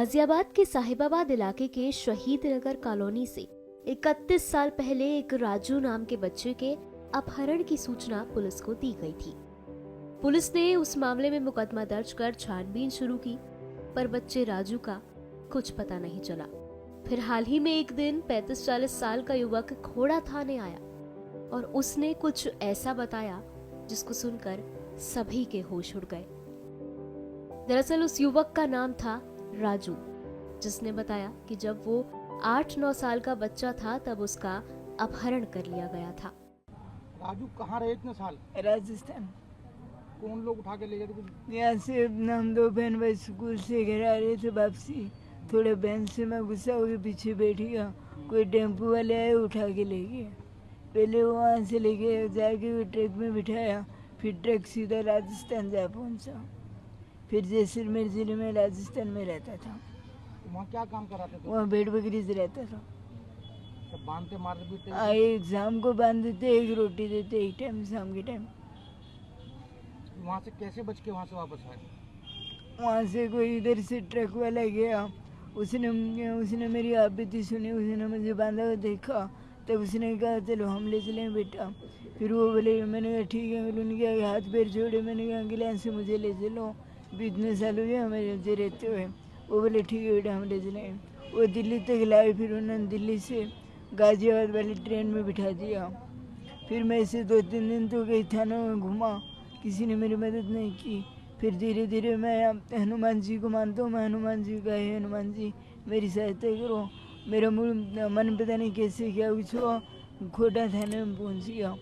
गाजियाबाद के साहिबाबाद इलाके के शहीद नगर कॉलोनी से 31 साल पहले एक राजू नाम के बच्चे के अपहरण की सूचना पुलिस को दी गई थी। पुलिस ने उस मामले में मुकदमा दर्ज कर छानबीन शुरू की, पर बच्चे राजू का कुछ पता नहीं चला। फिर हाल ही में एक दिन 35-40 साल का युवक खोड़ा थाने आया और उसने कुछ ऐसा बताया जिसको सुनकर सभी के होश उड़ गए। दरअसल उस युवक का नाम था राजू, जिसने बताया कि जब वो 8-9 साल का बच्चा था तब उसका अपहरण कर लिया गया था। राजू कहाँ रहे इतने साल? राजस्थान। कौन लोग उठा के ले गए थे? यहाँ से हम दो बहन भाई स्कूल से घर आ रहे थे वापसी, थोड़े बहन से मैं गुस्सा हो गया, पीछे बैठ गया, कोई टेम्पो वाले आए उठा के ले गए। पहले वो वहाँ से लेके जाके ट्रक में बिठाया, फिर ट्रक सीधा राजस्थान जा पहुँचा। फिर जैसलमेर जिले में राजस्थान में रहता था। वहाँ क्या काम कराते थे? वहाँ भेड़ बकरी से रहता था। तो बांधते मारते पीटते? एक शाम को बांध देते, एक रोटी देते, एक टाइम शाम के टाइम। वहाँ से कैसे बच के वहाँ से वापस आए? वहाँ से कोई इधर से ट्रक वाला गया, उसने मेरी आपत्ति सुनी, उसने मुझे बांधा हुआ देखा, तब उसने कहा चलो हम ले चलें बेटा। फिर वो बोले, मैंने कहा ठीक है, उन्होंने कहा हाथ पैर जोड़े, मैंने कहा एम्बुलेंस से मुझे ले चलो, भी इतने साल हुए हमें मुझे रहते हुए। वो बोले ठीक है बेटा हम ले चलें। वो दिल्ली तक लाए, फिर उन्होंने दिल्ली से गाजियाबाद वाली ट्रेन में बिठा दिया। फिर मैं ऐसे 2-3 दिन तो कई थानों में घूमा, किसी ने मेरी मदद नहीं की। फिर धीरे धीरे मैं हनुमान जी को मानता हूँ, मैं हनुमान जी का है, हनुमान जी मेरी सहायता करो। मेरा मन पता नहीं कैसे क्या कुछ हुआ, खोटा थाने में पहुँच गया।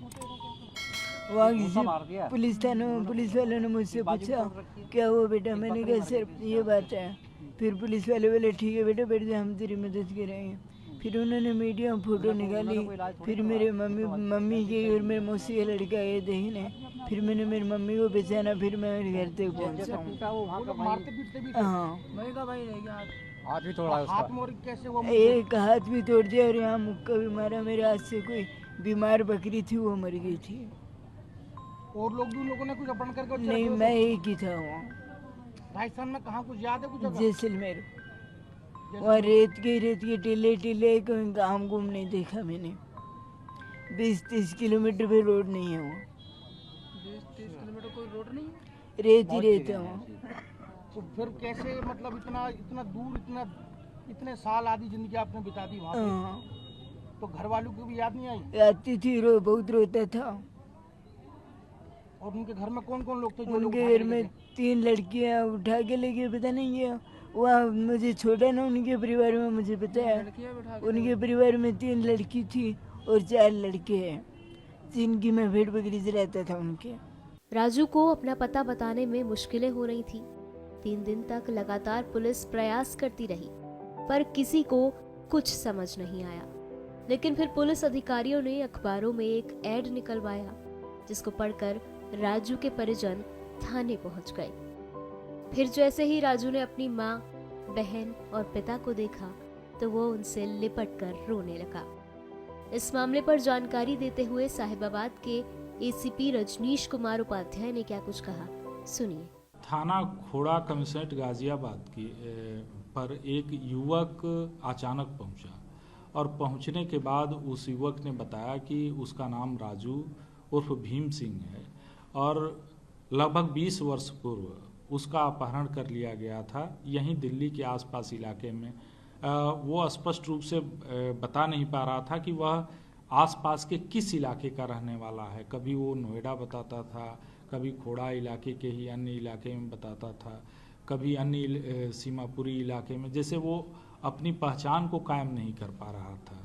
वहाँ किसी पुलिस वालों ने मुझसे पूछा क्या हुआ बेटा, मैंने कहा सर ये बात है। फिर पुलिस वाले बोले ठीक है बेटा बैठ जा, हम तेरी मदद करेंगे। फिर उन्होंने मीडिया में फ़ोटो निकाली, फिर मेरे मम्मी के और मेरे मौसी का लड़का ये देखने, फिर मैंने मेरी मम्मी को पहचाना, फिर मैं मेरे घर तक पहुँचा। हाँ, हाथ भी तोड़ा? हाथ मोड़ कैसे हुआ? एक हाथ भी तोड़ दिया और यहाँ मुक्का भी मारा। मेरे हाथ से कोई बीमार बकरी थी वो मर गई थी। और लोग भी, लोगों ने कुछ अपहरण करके? नहीं, मैं एक ही था वहाँ। राजस्थान में कहाँ कुछ याद है कुछ? जैसलमेर। वहाँ रेत के टीले कोई गाँव घूम नहीं देखा मैंने। 20-30 किलोमीटर पे रोड नहीं है वहाँ। 20-30 किलोमीटर कोई रोड नहीं है? रेत ही रेत है वहाँ। तो फिर कैसे, मतलब इतना दूर, इतने साल आधी जिंदगी आपने बिता दी वहाँ पे? तो घर वालों को भी याद नहीं आई? आती थी, बहुत रोता था। और उनके घर में कौन कौन लोग थे? उनके घर में 3 लड़कियाँ उठा के लेके पता नहीं है, वहाँ मुझे छोड़ा ना, उनके परिवार में मुझे पता है। उनके परिवार में 3 लड़की थी और 4 लड़के हैं, जिनकी मैं भेड़ बकरी से रहता था उनके। राजू को अपना पता बताने में मुश्किलें हो रही थी। 3 दिन तक लगातार पुलिस प्रयास करती रही, पर किसी को कुछ समझ नहीं आया। लेकिन फिर पुलिस अधिकारियों ने अखबारों में एक ऐड निकलवाया, जिसको पढ़कर राजू के परिजन थाने पहुंच गए। फिर जैसे ही राजू ने अपनी माँ, बहन और पिता को देखा तो वो उनसे लिपट कर रोने लगा। इस मामले पर जानकारी देते हुए साहिबाबाद के एसीपी रजनीश कुमार उपाध्याय ने क्या कुछ कहा, सुनिए। थाना खोड़ा कमिश्नरेट गाजियाबाद की पर एक युवक अचानक पहुंचा और पहुंचने के बाद उस युवक ने बताया कि उसका नाम राजू उर्फ भीम सिंह है और लगभग 20 वर्ष पूर्व उसका अपहरण कर लिया गया था यहीं दिल्ली के आसपास इलाके में। वो स्पष्ट रूप से बता नहीं पा रहा था कि वह आसपास के किस इलाके का रहने वाला है। कभी वो नोएडा बताता था, कभी खोड़ा इलाके के ही अन्य इलाके में बताता था, कभी अन्य सीमापुरी इलाके में, जैसे वो अपनी पहचान को कायम नहीं कर पा रहा था।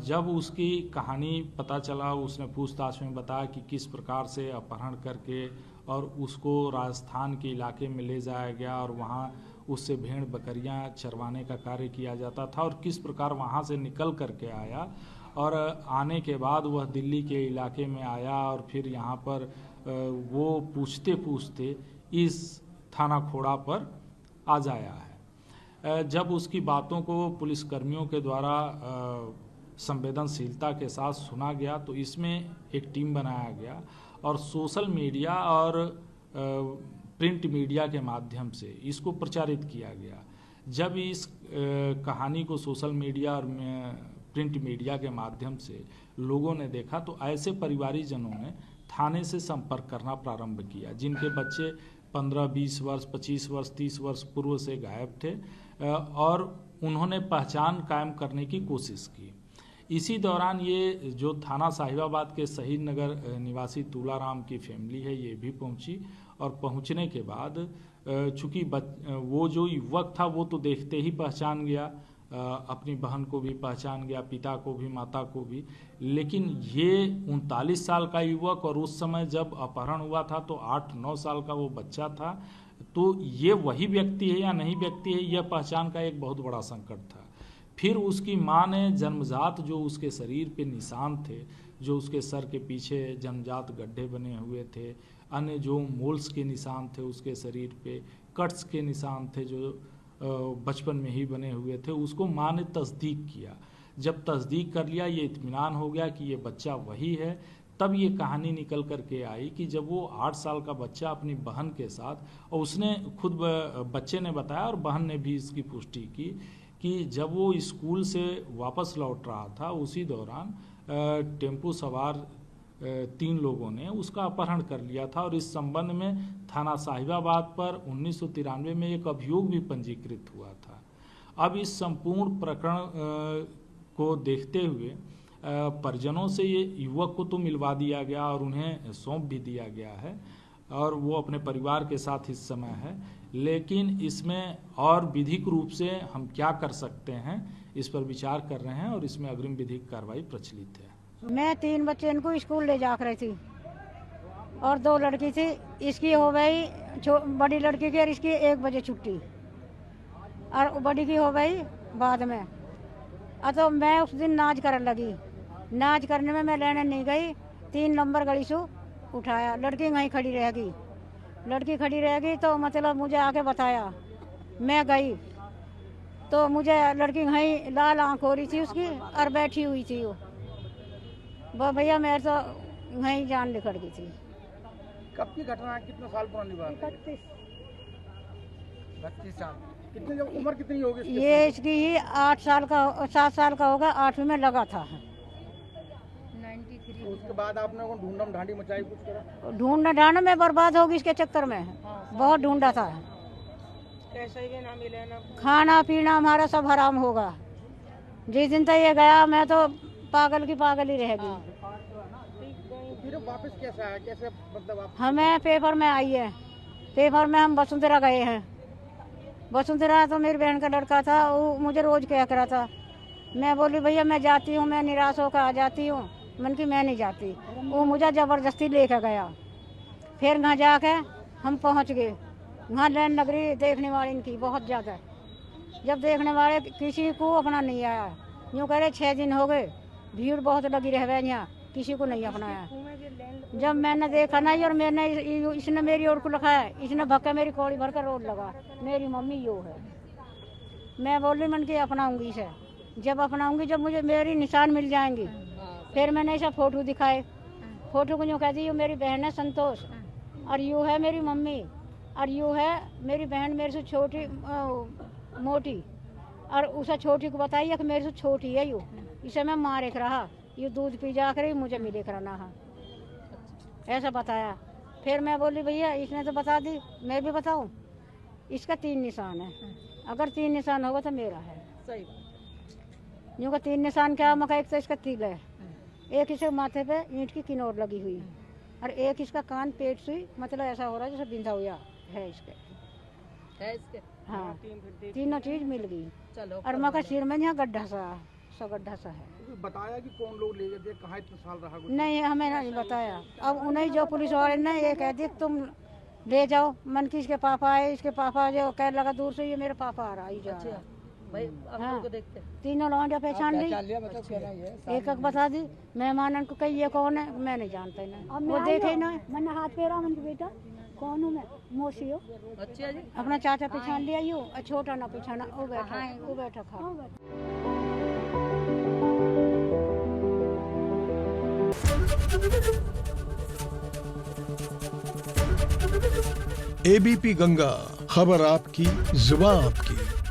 जब उसकी कहानी पता चला, उसने पूछताछ में बताया कि किस प्रकार से अपहरण करके और उसको राजस्थान के इलाके में ले जाया गया और वहाँ उससे भेड़ बकरियाँ चरवाने का कार्य किया जाता था और किस प्रकार वहाँ से निकल करके आया और आने के बाद वह दिल्ली के इलाके में आया और फिर यहाँ पर वो पूछते पूछते इस थाना खोड़ा पर आ जाया है। जब उसकी बातों को पुलिसकर्मियों के द्वारा संवेदनशीलता के साथ सुना गया तो इसमें एक टीम बनाया गया और सोशल मीडिया और प्रिंट मीडिया के माध्यम से इसको प्रचारित किया गया, जब इस कहानी को सोशल मीडिया और प्रिंट मीडिया के माध्यम से लोगों ने देखा तो ऐसे परिवारीजनों ने थाने से संपर्क करना प्रारंभ किया जिनके बच्चे 15, 20 वर्ष, 25 वर्ष, 30 वर्ष पूर्व से गायब थे और उन्होंने पहचान कायम करने की कोशिश की। इसी दौरान ये जो थाना साहिबाबाद के शहीद नगर निवासी तुलाराम की फैमिली है ये भी पहुंची और पहुंचने के बाद चूंकि वो जो युवक था वो तो देखते ही पहचान गया, अपनी बहन को भी पहचान गया, पिता को भी, माता को भी, लेकिन ये 39 साल का युवक और उस समय जब अपहरण हुआ था तो 8-9 साल का वो बच्चा था, तो ये वही व्यक्ति है या नहीं व्यक्ति है, यह पहचान का एक बहुत बड़ा संकट था। फिर उसकी मां ने जन्मजात जो उसके शरीर पे निशान थे, जो उसके सर के पीछे जन्मजात गड्ढे बने हुए थे, अन्य जो मोल्स के निशान थे उसके शरीर पे, कट्स के निशान थे जो बचपन में ही बने हुए थे, उसको मां ने तस्दीक किया। जब तस्दीक कर लिया, ये इत्मीनान हो गया कि ये बच्चा वही है, तब ये कहानी निकल कर के आई कि जब वो 8 साल का बच्चा अपनी बहन के साथ, और उसने खुद बच्चे ने बताया और बहन ने भी इसकी पुष्टि की कि जब वो स्कूल से वापस लौट रहा था उसी दौरान टेम्पो सवार 3 लोगों ने उसका अपहरण कर लिया था और इस संबंध में थाना साहिबाबाद पर 1993 में एक अभियोग भी पंजीकृत हुआ था। अब इस संपूर्ण प्रकरण को देखते हुए परिजनों से ये युवक को तो मिलवा दिया गया और उन्हें सौंप भी दिया गया है और वो अपने परिवार के साथ इस समय है, लेकिन इसमें और विधिक रूप से हम क्या कर सकते हैं इस पर विचार कर रहे हैं और इसमें अग्रिम विधिक कार्रवाई प्रचलित है। मैं 3 बच्चे इनको स्कूल ले जा रही थी और 2 लड़की थी, इसकी हो गई बड़ी लड़की की और इसकी 1 बजे छुट्टी और बड़ी की हो गई बाद में। तो मैं उस दिन नाच करने लगी, नाच करने में मैं लेने नहीं गई, 3 नंबर गली से उठाया, लड़की वहीं खड़ी रह गई, लड़की खड़ी रह गई तो मतलब मुझे आके बताया, मैं गई तो मुझे लड़की वहीं लाल आँख हो रही थी उसकी और बैठी हुई थी वो भैया मेरे तो वहीं जान निकल गई थी। कब की घटना है, कितने साल पुरानी बात है? 32 साल। कितनी उम्र कितनी होगी इसकी? ये इसकी ही 7 साल का होगा, 8वीं में लगा था। 93। उसके बाद आपने को ढूंढम ढांडी मचाई, कुछ करा? ढूंढना ढांड में बर्बाद होगी इसके चक्कर में, बहुत ढूंढा था। कैसे भी ना मिले ना, खाना पीना हमारा सब हराम होगा। जिस दिन तक ये गया मैं तो पागल की पागल ही रह गई। फिर वापस कैसे आया, कैसे मतलब आप? हमें पेपर में आई है, पेपर में हम वसुंधरा गए हैं। वसुंधरा तो मेरी बहन का लड़का था, वो मुझे रोज क्या करा था, मैं बोली भैया मैं जाती हूँ, मैं निराश होकर आ जाती हूँ, मन की मैं नहीं जाती। वो मुझे ज़बरदस्ती लेकर गया। फिर वहाँ जाके हम पहुँच गए, वहाँ लैन नगरी देखने वाले इनकी बहुत ज़्यादा, जब देखने वाले किसी को अपना नहीं आया, यूँ कह रहे 6 दिन हो गए, भीड़ बहुत लगी रह गई, यहाँ किसी को नहीं अपनाया। जब मैंने देखा नहीं और मैंने इसने मेरी ओर को लिखाया, इसने भक्का मेरी कौड़ी भर कर रोड लगा, मेरी मम्मी यो है। मैं बोली मन की अपनाऊंगी इसे, जब अपनाऊंगी जब मुझे मेरी निशान मिल जाएंगी। फिर मैंने ऐसा फोटो दिखाए, फोटो को यूँ कहती यूँ मेरी बहन है संतोष और यूँ है मेरी मम्मी और यूँ है मेरी बहन मेरे से छोटी मोटी, और उसे छोटी को बताइए कि मेरे से छोटी है यूँ, इसे मैं मार एक रहा, ये दूध पी जा कर मुझे मिले कराना है, ऐसा बताया। फिर मैं बोली भैया इसने तो बता दी, मैं भी बताऊं, इसका 3 निशान है, अगर 3 निशान होगा तो मेरा है। सही। यूँ का 3 निशान क्या मका, एक तो इसका तिल है, एक इसके माथे पे ईंट की किनौर लगी हुई और एक इसका कान पेट सुई, मतलब ऐसा हो रहा है जैसे बिंधा हुआ है इसके। हाँ, तीनों चीज मिल गई। चलो। और मका सिर में यहाँ गड्ढा सा है। बताया कि कौन लोग ले गए थे, कहाँ इतने साल रहा? नहीं हमें नहीं बताया। अब उन्हें जो पुलिस वाले ने ये कह दिया तुम ले जाओ, मन की इसके पापा आए, इसके पापा जो कह लगा दूर से ये मेरे पापा आ रहा ही जा रहा। भाई हाँ, को देखते। तीनों लौंडिया पहचान ली, एक एक बता दी, मेहमान को कही ये कौन है, मैं नहीं जानता ना, वो देखे ना, मैंने हाथ फेरा, मन बेटा कौन हूँ मैं, मौसी हो। अच्छा जी। अपना चाचा पहचान लिया यू, छोटा ना पहचाना, वो बैठा खा। एबीपी गंगा, खबर आपकी, जुबान आपकी।